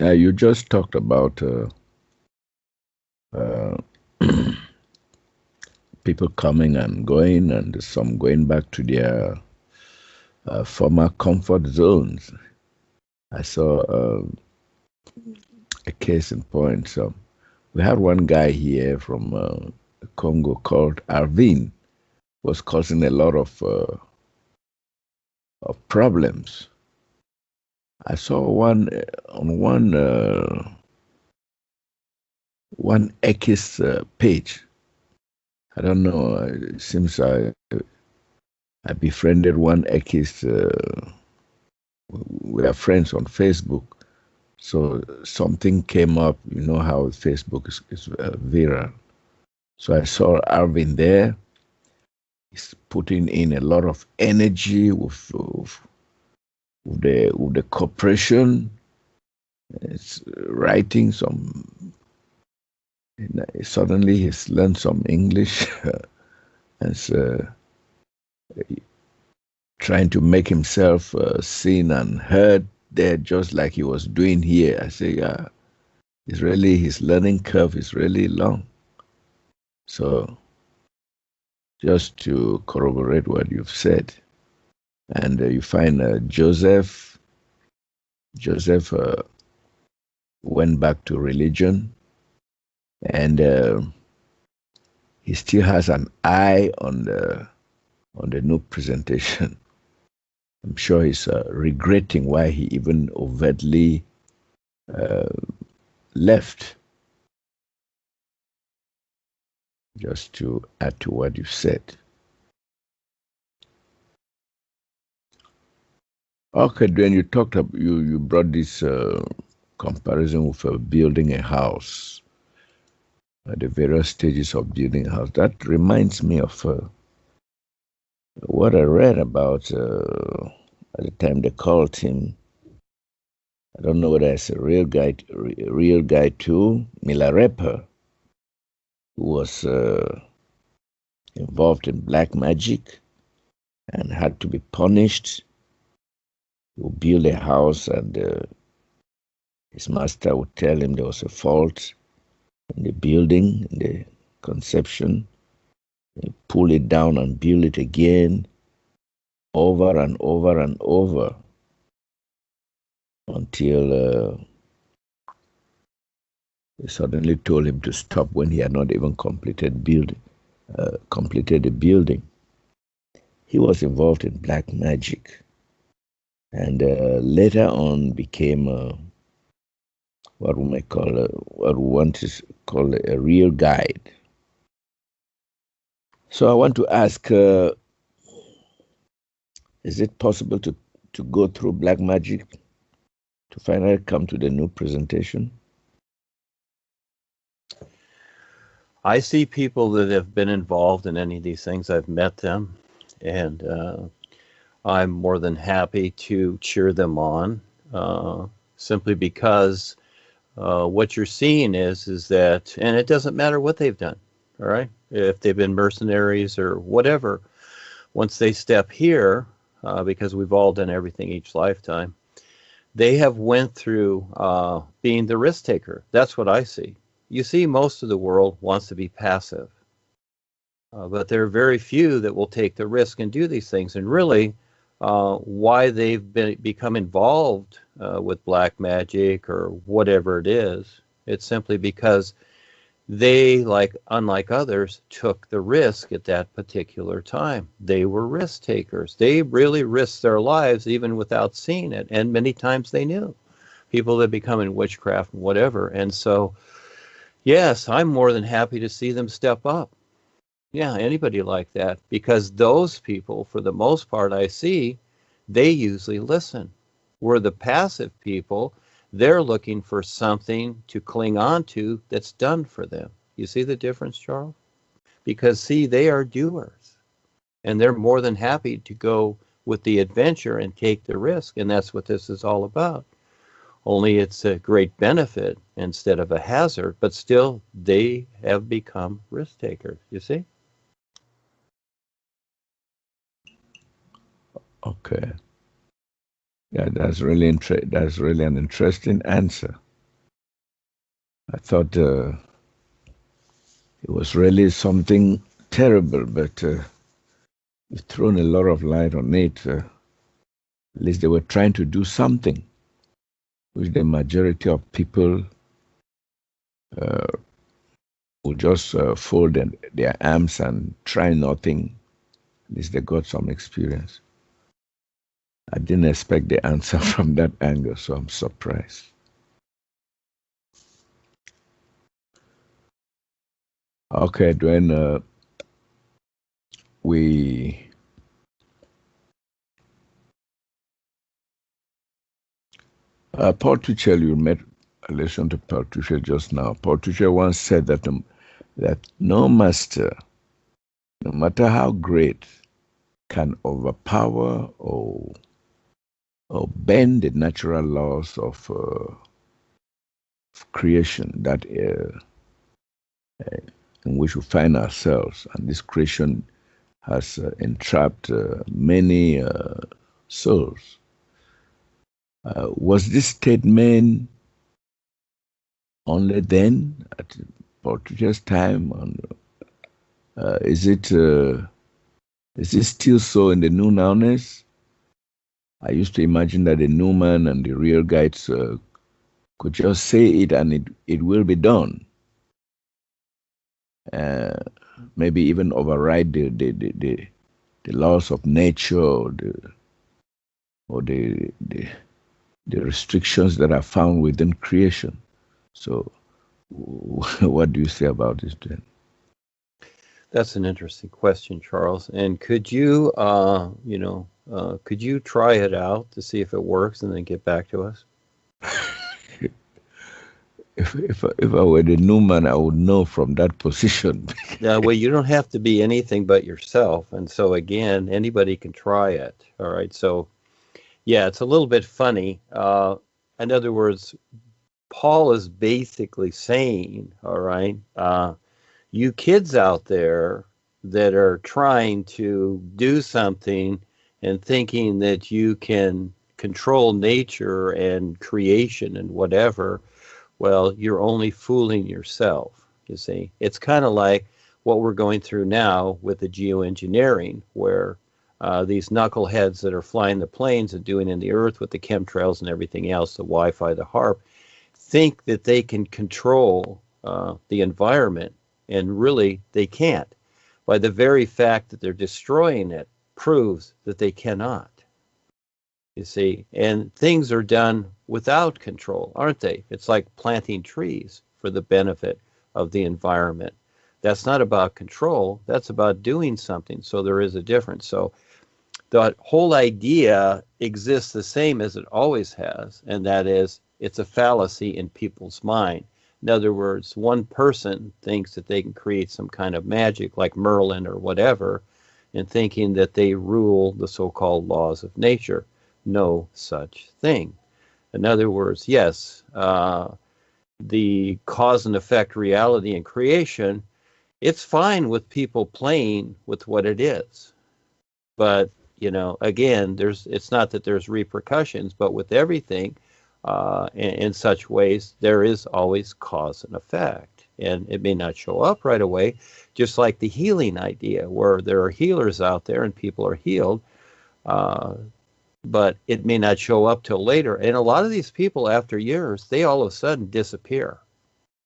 You just talked about uh, people coming and going, and some going back to their former comfort zones. I saw a case in point. So we had one guy here from Congo called Arvin, was causing a lot of problems. I saw one on one X page. I don't know. It seems I befriended one X. We are friends on Facebook. So something came up. You know how Facebook is viral. So I saw Arvin there. He's putting in a lot of energy with the corporation. It's writing some. Suddenly he's learned some English and trying to make himself seen and heard there, just like he was doing here. I say, yeah, it's really his learning curve is really long. So just to corroborate what you've said, and you find Joseph. Joseph went back to religion, and he still has an eye on the new presentation. I'm sure he's regretting why he even overtly uh, left. Just to add to what you said. Okay, then you talked about you brought this comparison with building a house, the various stages of building a house. That reminds me of what I read about at the time they called him. I don't know whether it's a real guy too, Milarepa, who was involved in black magic and had to be punished. He would build a house, and his master would tell him there was a fault in the building, in the conception. He'd pull it down and build it again, over and over and over, until they suddenly told him to stop when he had not even completed the building. He was involved in black magic, and later on became what we might call what we want to call a real guide. So I want to ask: is it possible to go through black magic to finally come to the new presentation? I see people that have been involved in any of these things. I've met them, and I'm more than happy to cheer them on, simply because what you're seeing is that, and it doesn't matter what they've done, all right? If they've been mercenaries or whatever, once they step here, because we've all done everything each lifetime, they have went through being the risk taker. That's what I see. You see, most of the world wants to be passive, but there are very few that will take the risk and do these things. And really, why they've become involved with black magic or whatever it is, it's simply because they, like unlike others, took the risk at that particular time. They were risk takers. They really risked their lives even without seeing it, and many times they knew people that become in witchcraft and whatever. And so, yes, I'm more than happy to see them step up. Yeah, anybody like that, because those people, for the most part, I see, they usually listen. Where the passive people, they're looking for something to cling on to that's done for them. You see the difference, Charles? Because, see, they are doers, and they're more than happy to go with the adventure and take the risk, and that's what this is all about. Only it's a great benefit instead of a hazard, but still they have become risk takers, you see? Okay, yeah, that's really an interesting answer. I thought it was really something terrible, but you've thrown a lot of light on it. At least they were trying to do something, which the majority of people uh, will just fold their arms and try nothing. At least they got some experience. I didn't expect the answer from that angle, so I'm surprised. Okay, Duane, Paul Tuchel, you met a lesson to Paul Tuchel just now. Paul Tuchel once said that no master, no matter how great, can overpower or bend the natural laws of creation that in which we find ourselves, and this creation has entrapped many souls. Was this statement only then at Portuguese time? Is it still so in the new nowness? I used to imagine that the new man and the real guides could just say it and it will be done. Maybe even override the laws of nature or the restrictions that are found within creation. So, what do you say about this, then? That's an interesting question, Charles. And could you, could you try it out to see if it works and then get back to us? If I were the new man, I would know from that position. Well, you don't have to be anything but yourself. And so, again, anybody can try it. All right. So, yeah, it's a little bit funny. In other words, Paul is basically saying, all right, you kids out there that are trying to do something and thinking that you can control nature and creation and whatever, well, you're only fooling yourself, you see. It's kind of like what we're going through now with the geoengineering, where these knuckleheads that are flying the planes and doing in the earth with the chemtrails and everything else, the Wi-Fi, the HARP, think that they can control the environment, and really they can't. By the very fact that they're destroying it proves that they cannot. You see, and things are done without control, aren't they? It's like planting trees for the benefit of the environment. That's not about control, that's about doing something. So there is a difference. So the whole idea exists the same as it always has, and that is it's a fallacy in people's mind. In other words, one person thinks that they can create some kind of magic like Merlin or whatever, and thinking that they rule the so-called laws of nature. No such thing. In other words, yes, the cause and effect reality in creation, it's fine with people playing with what it is. But, again, it's not that there's repercussions, but with everything, in such ways, there is always cause and effect. And it may not show up right away, just like the healing idea, where there are healers out there and people are healed, but it may not show up till later. And a lot of these people, after years, they all of a sudden disappear.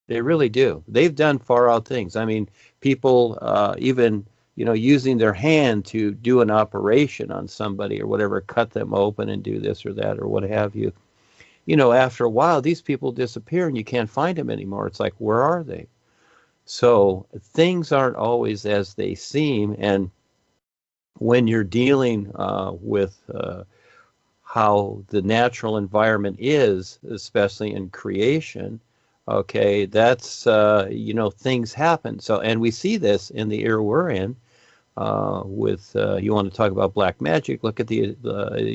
They really do. They've done far out things. I mean, people even, using their hand to do an operation on somebody or whatever, cut them open and do this or that or what have you. After a while, these people disappear and you can't find them anymore. It's like, where are they? So things aren't always as they seem. And when you're dealing with how the natural environment is, especially in creation, okay, that's, things happen. So, and we see this in the era we're in with, you want to talk about black magic, look at the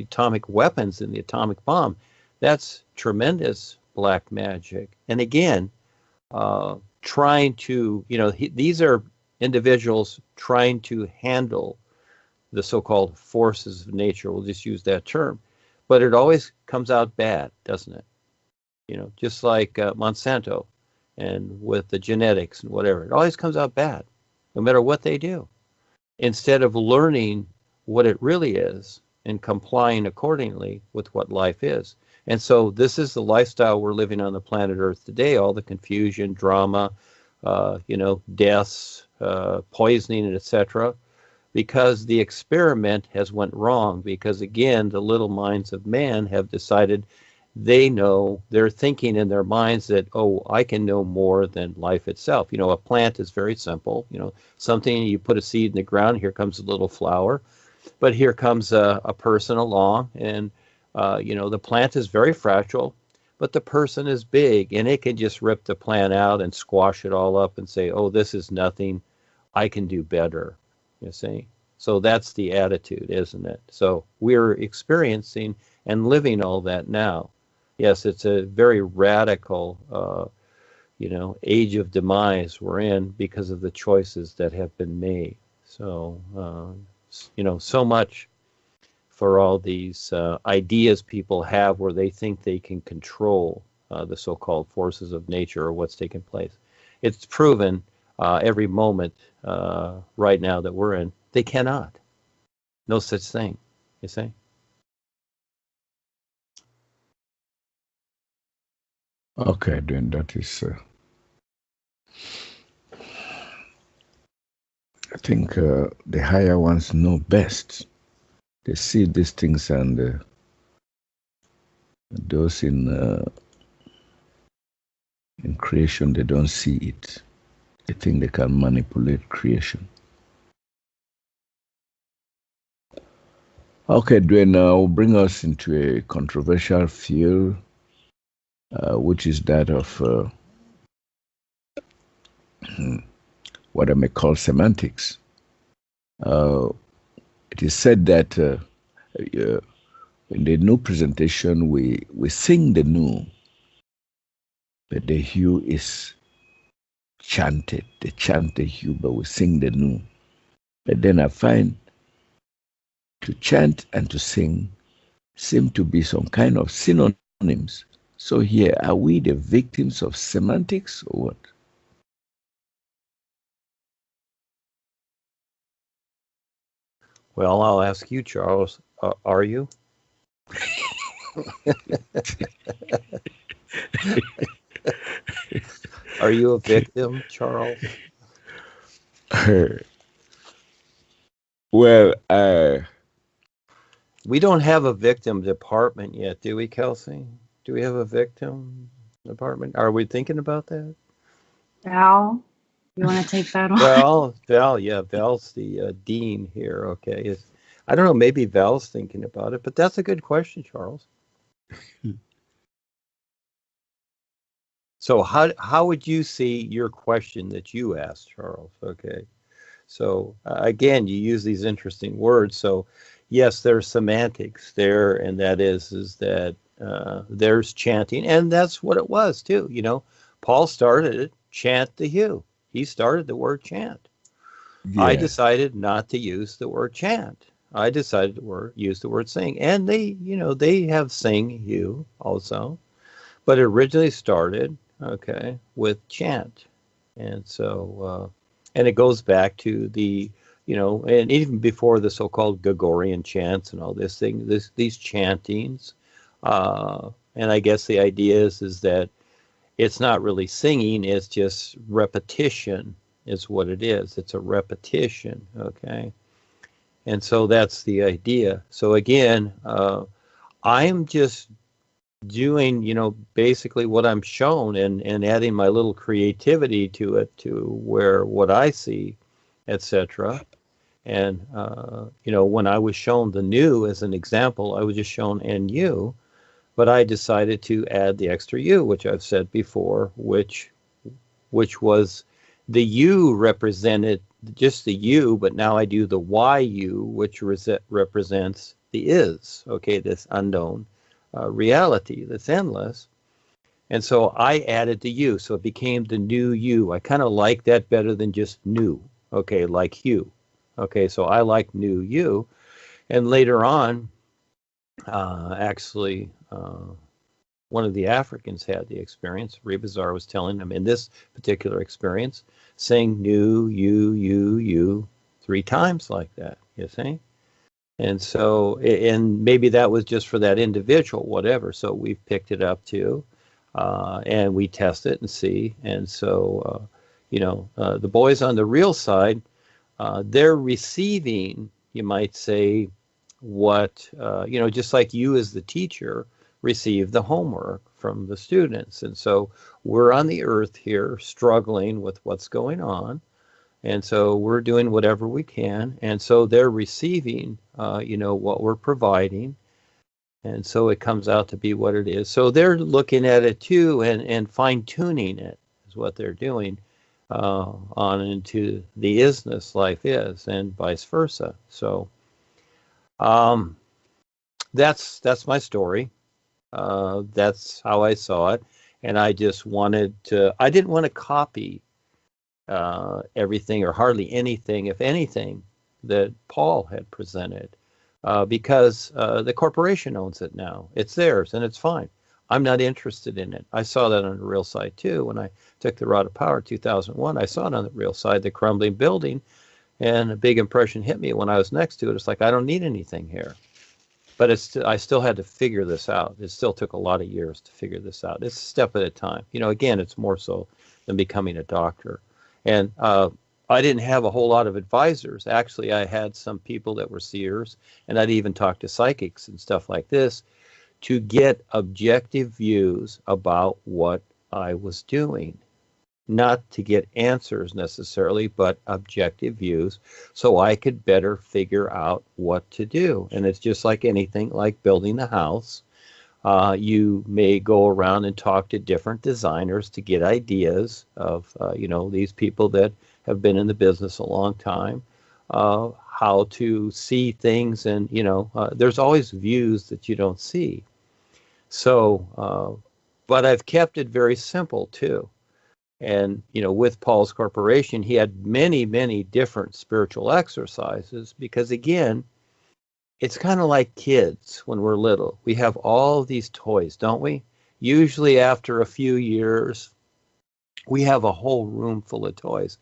atomic weapons and the atomic bomb. That's tremendous black magic. And again, trying to, these are individuals trying to handle the so-called forces of nature. We'll just use that term. But it always comes out bad, doesn't it? Just like Monsanto. and with the genetics and whatever. It always comes out bad, no matter what they do. Instead of learning what it really is and complying accordingly with what life is. And so this is the lifestyle we're living on the planet Earth today, all the confusion, drama, deaths, poisoning, etc., because the experiment has went wrong, because again, the little minds of man have decided they know, they're thinking in their minds that, oh, I can know more than life itself. A plant is very simple. Something, you put a seed in the ground, here comes a little flower. But here comes a person along, and the plant is very fragile, but the person is big, and it can just rip the plant out and squash it all up and say, oh, this is nothing, I can do better, you see. So that's the attitude, isn't it? So we're experiencing and living all that now. Yes, it's a very radical, age of demise we're in because of the choices that have been made. So, so much for all these ideas people have where they think they can control the so-called forces of nature or what's taking place. It's proven every moment right now that we're in, they cannot. No such thing, you see? Okay, then that is. I think the higher ones know best. They see these things, and those in creation, they don't see it. They think they can manipulate creation. Okay, Duane, will bring us into a controversial field, which is that of what I may call semantics. It is said that in the new presentation, we sing the new, but the hue is chanted. They chant the hue, but we sing the new. But then I find to chant and to sing seem to be some kind of synonyms. So here, are we the victims of semantics or what? Well, I'll ask you, Charles, are you? Are you a victim, Charles? Well, we don't have a victim department yet, do we, Kelsey? Do we have a victim department? Are we thinking about that? Val, you want to take that on? Val's the dean here. Okay, I don't know. Maybe Val's thinking about it, but that's a good question, Charles. So how would you see your question that you asked, Charles? Okay, so again, you use these interesting words. So yes, there's semantics there, and that is that there's chanting, and that's what it was too. Paul started it. Chant the hue. He started the word chant. yeah. I decided not to use the word chant. I decided to use the word sing, and they have sing hue also, but it originally started with chant, and so and it goes back to the and even before the so-called Gregorian chants and all this thing, these chantings, and I guess the idea is that it's not really singing, it's just repetition is what it is. It's a repetition, okay? And so that's the idea. So again, I'm just doing, basically what I'm shown and adding my little creativity to it, to where what I see, etc. And, when I was shown the new as an example, I was just shown NU, but I decided to add the extra U, which I've said before, which was the U represented just the U, but now I do the YU, which represents the is, this unknown reality that's endless. And so I added the U, so it became the new U. I kind of like that better than just new, like hue. So I like new U. And later on, One of the Africans had the experience. Rebazar was telling him in this particular experience, saying "nu, you" 3 times like that. You see, and so, and maybe that was just for that individual, whatever. So we've picked it up too, and we test it and see. And so, the boys on the real side, they're receiving, you might say, what, just like you as the teacher receive the homework from the students. And so we're on the earth here struggling with what's going on. And so we're doing whatever we can. And so they're receiving, what we're providing. And so it comes out to be what it is. So they're looking at it too and fine tuning it is what they're doing on into the isness life is, and vice versa. So that's my story. That's how I saw it, and I just wanted to. I didn't want to copy everything or hardly anything, if anything, that Paul had presented, because the corporation owns it now. It's theirs, and it's fine. I'm not interested in it. I saw that on the real side too. When I took the Rod of Power 2001, I saw it on the real side, the crumbling building, and a big impression hit me when I was next to it. It's like, I don't need anything here. But I still had to figure this out. It still took a lot of years to figure this out. It's a step at a time. Again, it's more so than becoming a doctor. And I didn't have a whole lot of advisors. Actually, I had some people that were seers, and I'd even talk to psychics and stuff like this to get objective views about what I was doing. Not to get answers necessarily, but objective views, so I could better figure out what to do. And it's just like anything, like building a house. You may go around and talk to different designers to get ideas of, these people that have been in the business a long time, how to see things. And, there's always views that you don't see. So, but I've kept it very simple too. And, with Paul's corporation, he had many, many different spiritual exercises because, again, it's kind of like kids when we're little. We have all these toys, don't we? Usually after a few years, we have a whole room full of toys.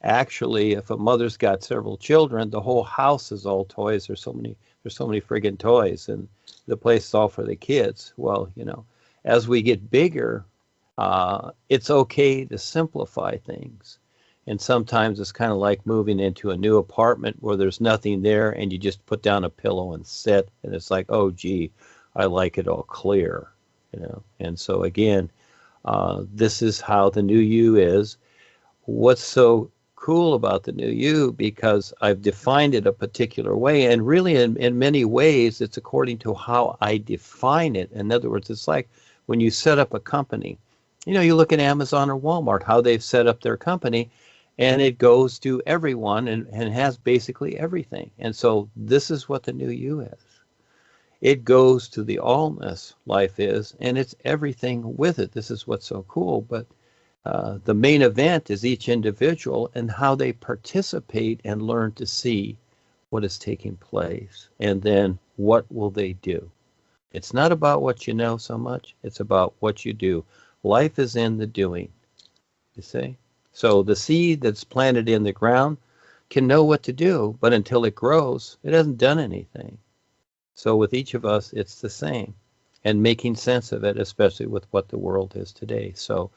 Actually, if a mother's got several children, the whole house is all toys. There's so many friggin' toys, and the place is all for the kids. Well, as we get bigger, it's okay to simplify things. And sometimes it's kind of like moving into a new apartment where there's nothing there and you just put down a pillow and sit, and it's like, oh, gee, I like it all clear, And so again, this is how the new you is. What's so cool about the new you, because I've defined it a particular way, and really in many ways it's according to how I define it. In other words, it's like when you set up a company. You look at Amazon or Walmart, how they've set up their company, and it goes to everyone and has basically everything. And so this is what the new you is. It goes to the allness life is, and it's everything with it. This is what's so cool. But the main event is each individual and how they participate and learn to see what is taking place. And then what will they do? It's not about what you know so much. It's about what you do. Life is in the doing, you see? So the seed that's planted in the ground can know what to do, but until it grows, it hasn't done anything. So with each of us, it's the same, and making sense of it, especially with what the world is today. So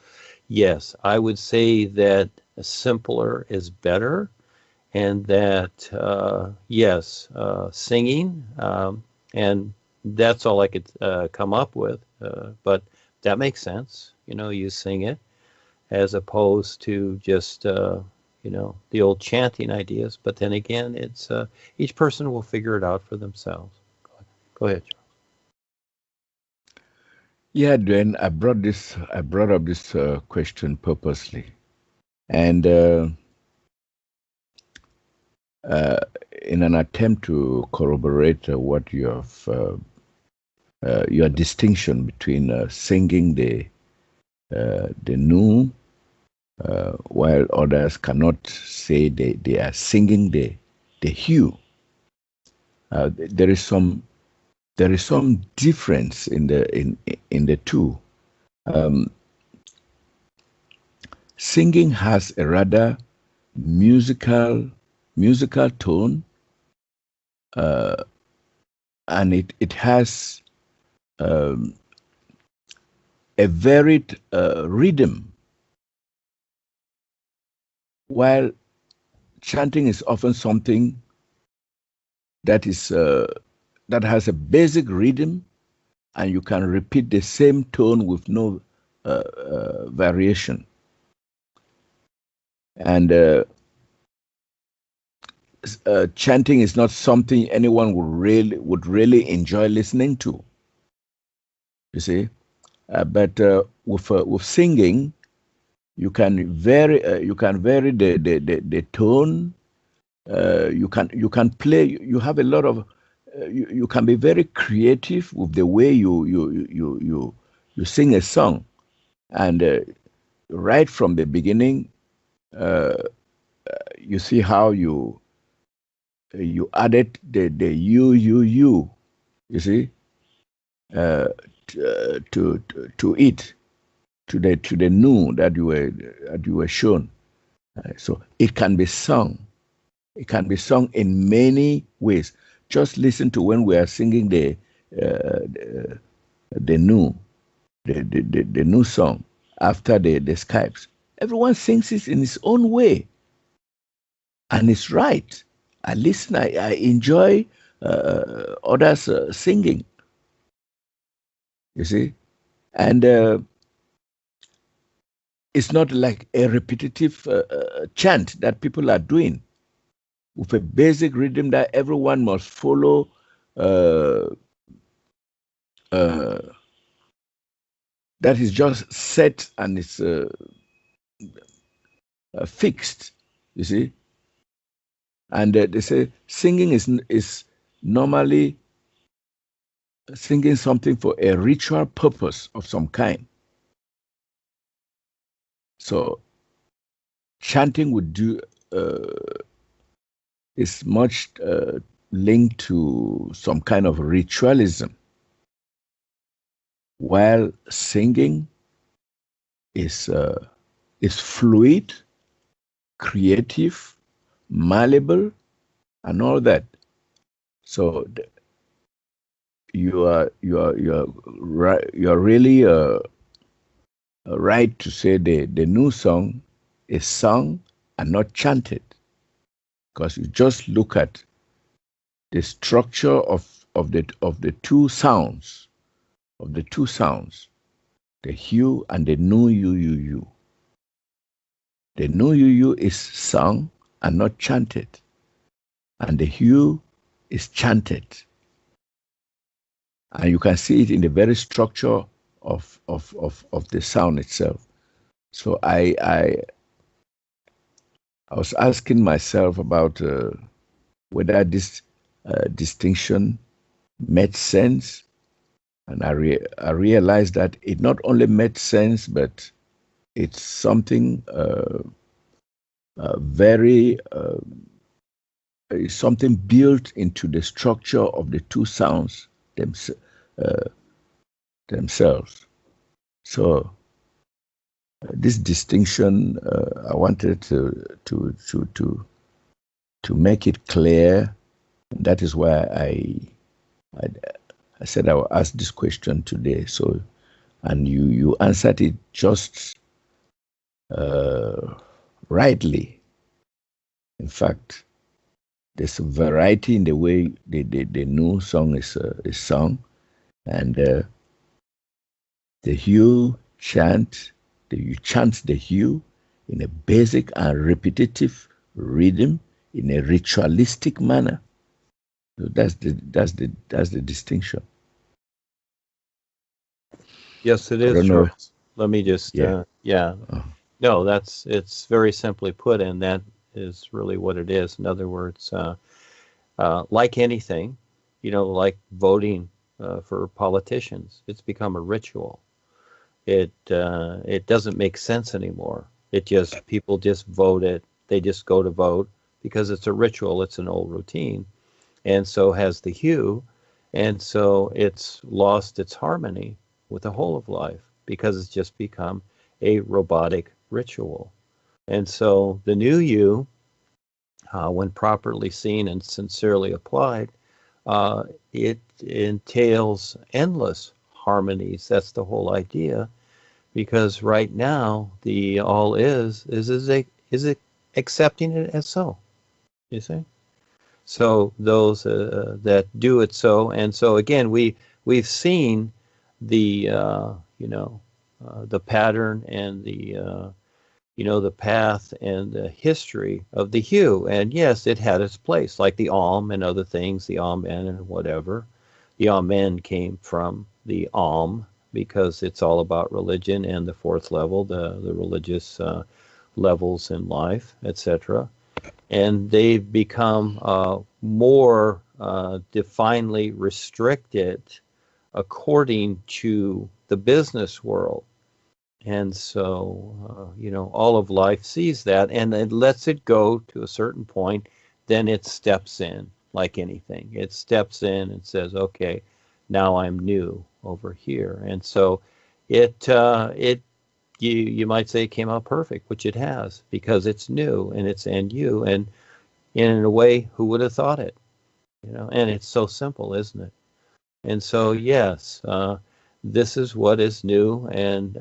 yes, I would say that simpler is better, and that, yes, singing, and that's all I could come up with, but that makes sense. You sing it as opposed to just, the old chanting ideas. But then again, it's each person will figure it out for themselves. Go ahead, Charles. Yeah, Duane, I brought up this question purposely, and in an attempt to corroborate what you have, your distinction between singing the nu, while others cannot say they are singing the hue. There is some difference in the two. Um, Singing has a rather musical tone, uh, and it has um, a varied rhythm, while chanting is often something that is that has a basic rhythm, and you can repeat the same tone with no variation. And chanting is not something anyone would really enjoy listening to. You see, but with singing, you can vary the tone. You can play. You have a lot of. You can be very creative with the way you sing a song, and right from the beginning, uh, you see how you added the you. You see, uh, to it, to the new that you were shown. So it can be sung. It can be sung in many ways. Just listen to when we are singing the new the new song after the Skypes. Everyone sings it in his own way, and it's right. I listen. I enjoy others singing. You see, and it's not like a repetitive chant that people are doing with a basic rhythm that everyone must follow. Uh, uh, that is just set and it's fixed. You see, and they say singing is normally singing something for a ritual purpose of some kind. So chanting would do is much linked to some kind of ritualism, while singing is fluid, creative, malleable, and all that. So you are right. You are really right to say the new song is sung and not chanted, because you just look at the structure of the two sounds, the hue and the nu you. The nu you is sung and not chanted, and the hue is chanted, and you can see it in the very structure of the sound itself. So I was asking myself about whether this distinction made sense, and I realized that it not only made sense, but it's something very is something built into the structure of the two sounds uh, themselves. So this distinction, I wanted to make it clear. That is why I, I said I will ask this question today. So, and you answered it just rightly. In fact, there's a variety in the way the new song is sung, and the hue chant. You chant the hue in a basic and repetitive rhythm in a ritualistic manner. So that's the distinction. Yes, it I is, don't know. Charles. Let me just, Yeah. yeah. Uh, No, it's very simply put, and that is really what it is. In other words, like anything, like voting for politicians, it's become a ritual. It doesn't make sense anymore. People just vote it. They just go to vote because it's a ritual. It's an old routine, and so has the hue, and so it's lost its harmony with the whole of life. because it's just become a robotic ritual. And so the new you, when properly seen and sincerely applied, it entails endless harmonies. That's the whole idea. Because right now, the all is accepting it as so. You see? So those that do it so, and so again, we've seen the the pattern and the path and the history of the hue. And yes, it had its place, like the Alm and other things, the Amen and whatever. The Amen came from the Alm because it's all about religion and the fourth level, the religious levels in life, etc. And they've become more definely restricted according to the business world. And so, all of life sees that and it lets it go to a certain point. Then it steps in like anything. It steps in and says, okay, now I'm new over here. And so you might say it came out perfect, which it has, because it's new and it's and you. And in a way, who would have thought it? And it's so simple, isn't it? And so, yes, this is what is new and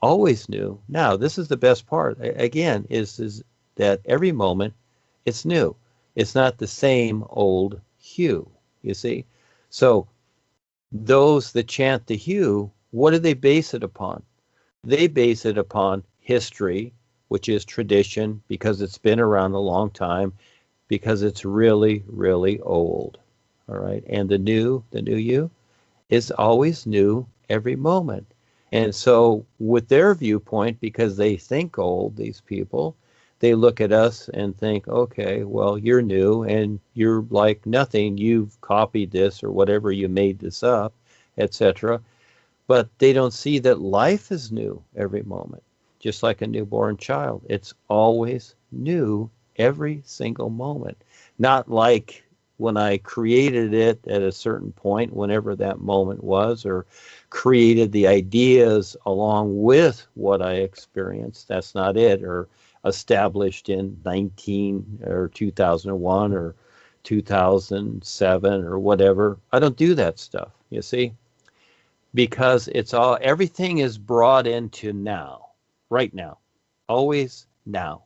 always new. Now, this is the best part. Again, is that every moment it's new. It's not the same old hue, you see? So those that chant the hue, what do they base it upon? They base it upon history, which is tradition, because it's been around a long time, because it's really, really old. All right. And the new you is always new every moment. And so with their viewpoint, because they think old, these people, they look at us and think, okay, well, you're new and you're like nothing. You've copied this or whatever, you made this up, etc. But they don't see that life is new every moment, just like a newborn child. It's always new every single moment. Not like when I created it at a certain point, whenever that moment was, or created the ideas along with what I experienced. That's not it. Or established in 19 or 2001 or 2007 or whatever. I don't do that stuff, you see? Because everything is brought into now, right now, always now.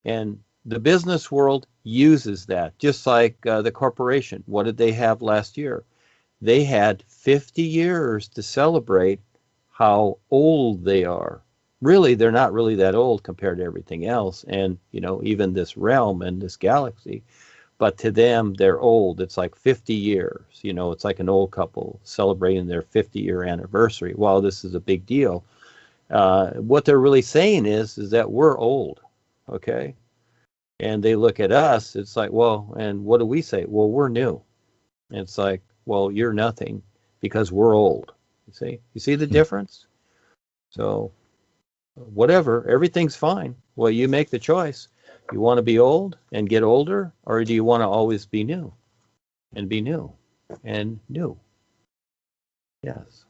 And the business world uses that, just like the corporation. What did they have last year? They had 50 years to celebrate how old they are. Really, they're not really that old compared to everything else, and even this realm and this galaxy. But to them, they're old. It's like 50 years. It's like an old couple celebrating their 50-year anniversary. While this is a big deal, what they're really saying is that we're old, okay? And they look at us, it's like, well, and what do we say? Well, we're new. And it's like, well, you're nothing because we're old. You see the difference? So whatever, everything's fine. Well, you make the choice. You want to be old and get older, or do you want to always be new and be new and new? Yes.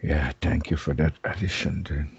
Yeah, thank you for that addition, Duane.